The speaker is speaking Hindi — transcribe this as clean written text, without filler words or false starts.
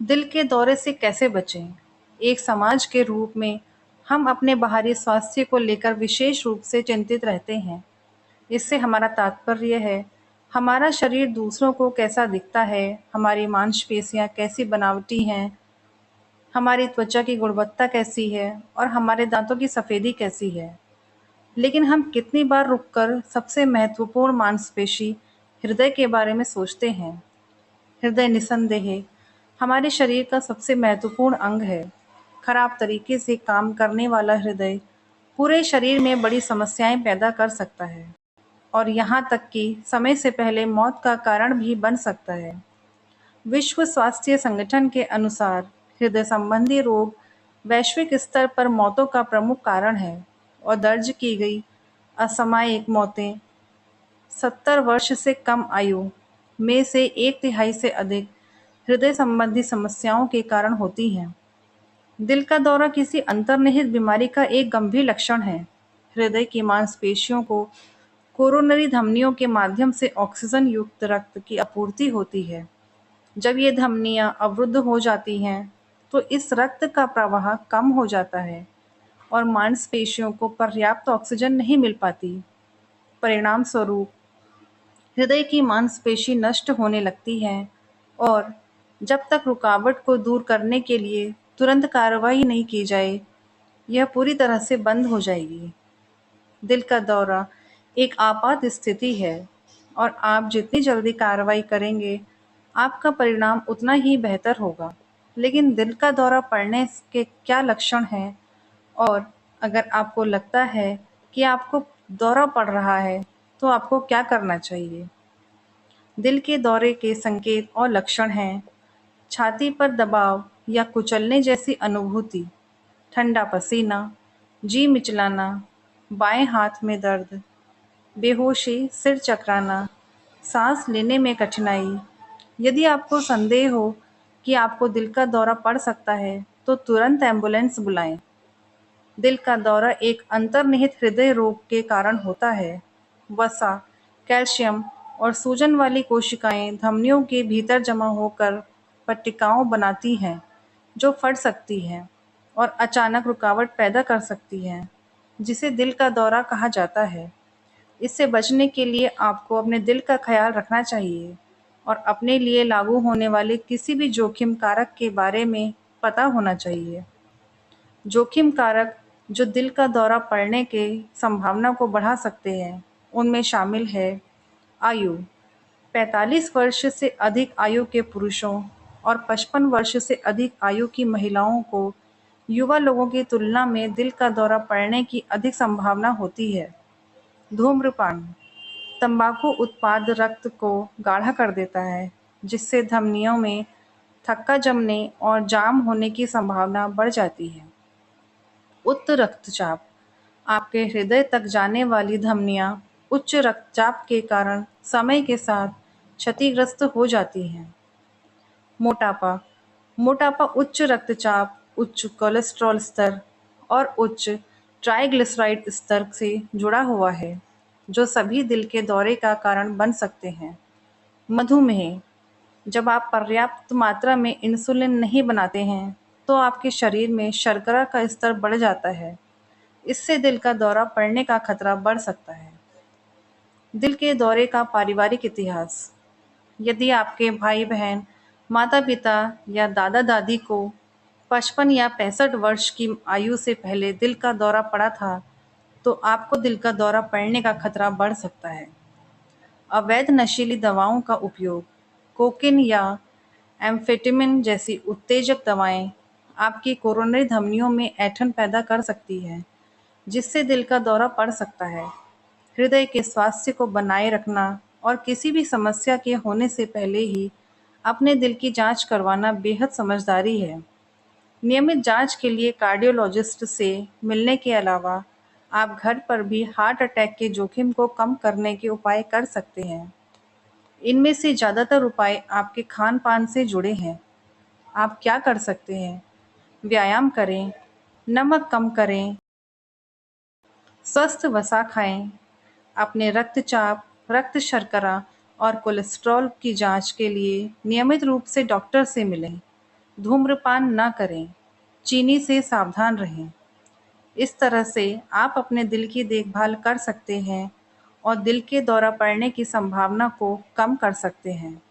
दिल के दौरे से कैसे बचें? एक समाज के रूप में हम अपने बाहरी स्वास्थ्य को लेकर विशेष रूप से चिंतित रहते हैं। इससे हमारा तात्पर्य है, हमारा शरीर दूसरों को कैसा दिखता है, हमारी मांसपेशियां कैसी बनावटी हैं, हमारी त्वचा की गुणवत्ता कैसी है और हमारे दांतों की सफ़ेदी कैसी है। लेकिन हम कितनी बार रुककर सबसे महत्वपूर्ण मांसपेशी हृदय के बारे में सोचते हैं। हृदय निस्संदेह हमारे शरीर का सबसे महत्वपूर्ण अंग है। खराब तरीके से काम करने वाला हृदय पूरे शरीर में बड़ी समस्याएं पैदा कर सकता है और यहाँ तक कि समय से पहले मौत का कारण भी बन सकता है। विश्व स्वास्थ्य संगठन के अनुसार हृदय संबंधी रोग वैश्विक स्तर पर मौतों का प्रमुख कारण है और दर्ज की गई असामयिक मौतें 70 वर्ष से कम आयु में से एक तिहाई से अधिक हृदय संबंधी समस्याओं के कारण होती हैं। दिल का दौरा किसी अंतर्निहित बीमारी का एक गंभीर लक्षण है। हृदय की मांसपेशियों को कोरोनरी धमनियों के माध्यम से ऑक्सीजन युक्त रक्त की आपूर्ति होती है। जब ये धमनियां अवरुद्ध हो जाती हैं, तो इस रक्त का प्रवाह कम हो जाता है और मांसपेशियों को पर्याप्त ऑक्सीजन नहीं मिल पाती। परिणाम स्वरूप हृदय की मांसपेशी नष्ट होने लगती है और जब तक रुकावट को दूर करने के लिए तुरंत कार्रवाई नहीं की जाए, यह पूरी तरह से बंद हो जाएगी। दिल का दौरा एक आपात स्थिति है और आप जितनी जल्दी कार्रवाई करेंगे, आपका परिणाम उतना ही बेहतर होगा। लेकिन दिल का दौरा पड़ने के क्या लक्षण हैं और अगर आपको लगता है कि आपको दौरा पड़ रहा है, तो आपको क्या करना चाहिए? दिल के दौरे के संकेत और लक्षण हैं: छाती पर दबाव या कुचलने जैसी अनुभूति, ठंडा पसीना, जी मिचलाना, बाएं हाथ में दर्द, बेहोशी, सिर चकराना, सांस लेने में कठिनाई। यदि आपको संदेह हो कि आपको दिल का दौरा पड़ सकता है, तो तुरंत एम्बुलेंस बुलाएं। दिल का दौरा एक अंतर्निहित हृदय रोग के कारण होता है। वसा, कैल्शियम और सूजन वाली कोशिकाएं धमनियों के भीतर जमा होकर पट्टिकाओं बनाती हैं, जो फट सकती हैं और अचानक रुकावट पैदा कर सकती हैं, जिसे दिल का दौरा कहा जाता है। इससे बचने के लिए आपको अपने दिल का ख्याल रखना चाहिए और अपने लिए लागू होने वाले किसी भी जोखिम कारक के बारे में पता होना चाहिए। जोखिम कारक जो दिल का दौरा पड़ने के संभावना को बढ़ा सकते हैं, उनमें शामिल है आयु। 45 वर्ष से अधिक आयु के पुरुषों और 55 वर्ष से अधिक आयु की महिलाओं को युवा लोगों की तुलना में दिल का दौरा पड़ने की अधिक संभावना होती है। धूम्रपान, तंबाकू उत्पाद रक्त को गाढ़ा कर देता है, जिससे धमनियों में थक्का जमने और जाम होने की संभावना बढ़ जाती है। उच्च रक्तचाप, आपके हृदय तक जाने वाली धमनियां उच्च रक्तचाप के कारण समय के साथ क्षतिग्रस्त हो जाती हैं। मोटापा, मोटापा उच्च रक्तचाप, उच्च कोलेस्ट्रॉल स्तर और उच्च ट्राइग्लिसराइड स्तर से जुड़ा हुआ है, जो सभी दिल के दौरे का कारण बन सकते हैं। मधुमेह, जब आप पर्याप्त मात्रा में इंसुलिन नहीं बनाते हैं, तो आपके शरीर में शर्करा का स्तर बढ़ जाता है। इससे दिल का दौरा पड़ने का खतरा बढ़ सकता है। दिल के दौरे का पारिवारिक इतिहास, यदि आपके भाई-बहन, माता-पिता या दादा-दादी को 55 या 65 वर्ष की आयु से पहले दिल का दौरा पड़ा था, तो आपको दिल का दौरा पड़ने का खतरा बढ़ सकता है। अवैध नशीली दवाओं का उपयोग, कोकेन या एम्फेटामिन जैसी उत्तेजक दवाएं आपकी कोरोनरी धमनियों में ऐंठन पैदा कर सकती हैं, जिससे दिल का दौरा पड़ सकता है। हृदय के स्वास्थ्य को बनाए रखना और किसी भी समस्या के होने से पहले ही अपने दिल की जांच करवाना बेहद समझदारी है। नियमित जांच के लिए कार्डियोलॉजिस्ट से मिलने के अलावा आप घर पर भी हार्ट अटैक के जोखिम को कम करने के उपाय कर सकते हैं। इनमें से ज़्यादातर उपाय आपके खान-पान से जुड़े हैं। आप क्या कर सकते हैं? व्यायाम करें, नमक कम करें, स्वस्थ वसा खाएं, अपने रक्तचाप, रक्त शर्करा और कोलेस्ट्रॉल की जांच के लिए नियमित रूप से डॉक्टर से मिलें। धूम्रपान न करें, चीनी से सावधान रहें। इस तरह से आप अपने दिल की देखभाल कर सकते हैं और दिल के दौरा पड़ने की संभावना को कम कर सकते हैं।